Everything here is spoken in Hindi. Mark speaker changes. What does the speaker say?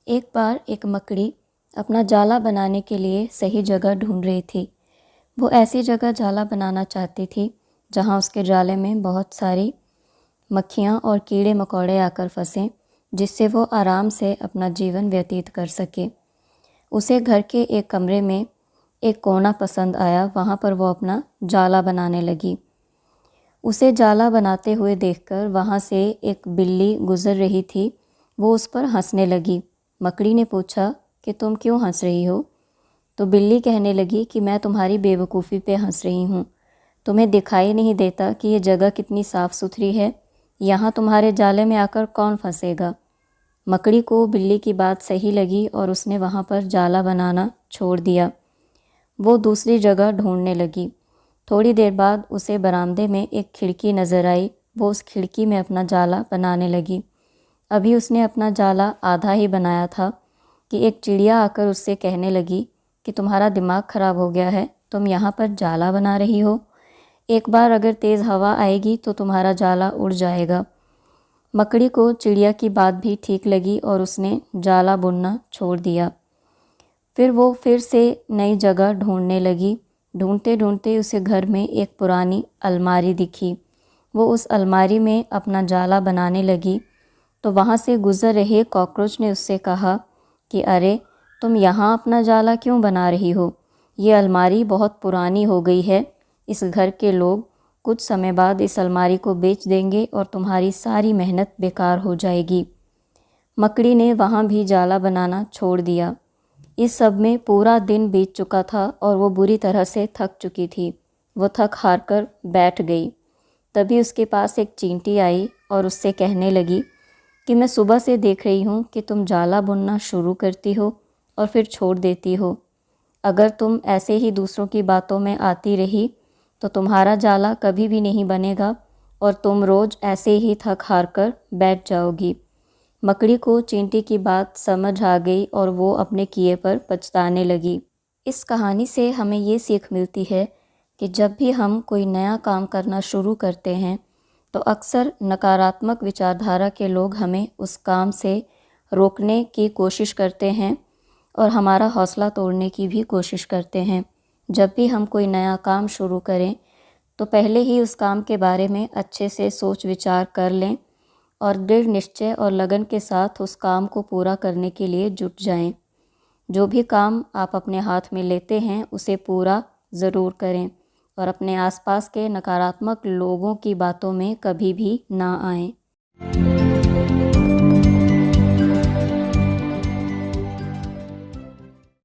Speaker 1: एक बार एक मकड़ी अपना जाला बनाने के लिए सही जगह ढूंढ रही थी। वो ऐसी जगह जाला बनाना चाहती थी जहाँ उसके जाले में बहुत सारी मक्खियाँ और कीड़े मकोड़े आकर फंसें, जिससे वो आराम से अपना जीवन व्यतीत कर सके। उसे घर के एक कमरे में एक कोना पसंद आया। वहाँ पर वो अपना जाला बनाने लगी। उसे जाला बनाते हुए देखकर वहाँ से एक बिल्ली गुजर रही थी। वो उस पर हंसने लगी। मकड़ी ने पूछा कि तुम क्यों हंस रही हो? तो बिल्ली कहने लगी कि मैं तुम्हारी बेवकूफ़ी पे हंस रही हूँ। तुम्हें दिखाई नहीं देता कि ये जगह कितनी साफ़ सुथरी है? यहाँ तुम्हारे जाले में आकर कौन फंसेगा? मकड़ी को बिल्ली की बात सही लगी और उसने वहाँ पर जाला बनाना छोड़ दिया। वो दूसरी जगह ढूंढने लगी। थोड़ी देर बाद उसे बरामदे में एक खिड़की नज़र आई। वो उस खिड़की में अपना जाला बनाने लगी। अभी उसने अपना जाला आधा ही बनाया था कि एक चिड़िया आकर उससे कहने लगी कि तुम्हारा दिमाग ख़राब हो गया है, तुम यहाँ पर जाला बना रही हो। एक बार अगर तेज़ हवा आएगी तो तुम्हारा जाला उड़ जाएगा। मकड़ी को चिड़िया की बात भी ठीक लगी और उसने जाला बुनना छोड़ दिया। फिर वो फिर से नई जगह ढूंढने लगी। ढूंढते ढूंढते उसे घर में एक पुरानी अलमारी दिखी। वो उस अलमारी में अपना जाला बनाने लगी तो वहाँ से गुज़र रहे कॉकरोच ने उससे कहा कि अरे, तुम यहाँ अपना जाला क्यों बना रही हो? ये अलमारी बहुत पुरानी हो गई है। इस घर के लोग कुछ समय बाद इस अलमारी को बेच देंगे और तुम्हारी सारी मेहनत बेकार हो जाएगी। मकड़ी ने वहाँ भी जाला बनाना छोड़ दिया। इस सब में पूरा दिन बीत चुका था और वो बुरी तरह से थक चुकी थी। वो थक हार कर बैठ गई। तभी उसके पास एक चींटी आई और उससे कहने लगी कि मैं सुबह से देख रही हूँ कि तुम जाला बुनना शुरू करती हो और फिर छोड़ देती हो। अगर तुम ऐसे ही दूसरों की बातों में आती रही तो तुम्हारा जाला कभी भी नहीं बनेगा और तुम रोज़ ऐसे ही थक हार कर बैठ जाओगी। मकड़ी को चींटी की बात समझ आ गई और वो अपने किए पर पछताने लगी। इस कहानी से हमें ये सीख मिलती है कि जब भी हम कोई नया काम करना शुरू करते हैं तो अक्सर नकारात्मक विचारधारा के लोग हमें उस काम से रोकने की कोशिश करते हैं और हमारा हौसला तोड़ने की भी कोशिश करते हैं। जब भी हम कोई नया काम शुरू करें तो पहले ही उस काम के बारे में अच्छे से सोच विचार कर लें और दृढ़ निश्चय और लगन के साथ उस काम को पूरा करने के लिए जुट जाएं। जो भी काम आप अपने हाथ में लेते हैं उसे पूरा ज़रूर करें और अपने आसपास के नकारात्मक लोगों की बातों में कभी भी ना आएं।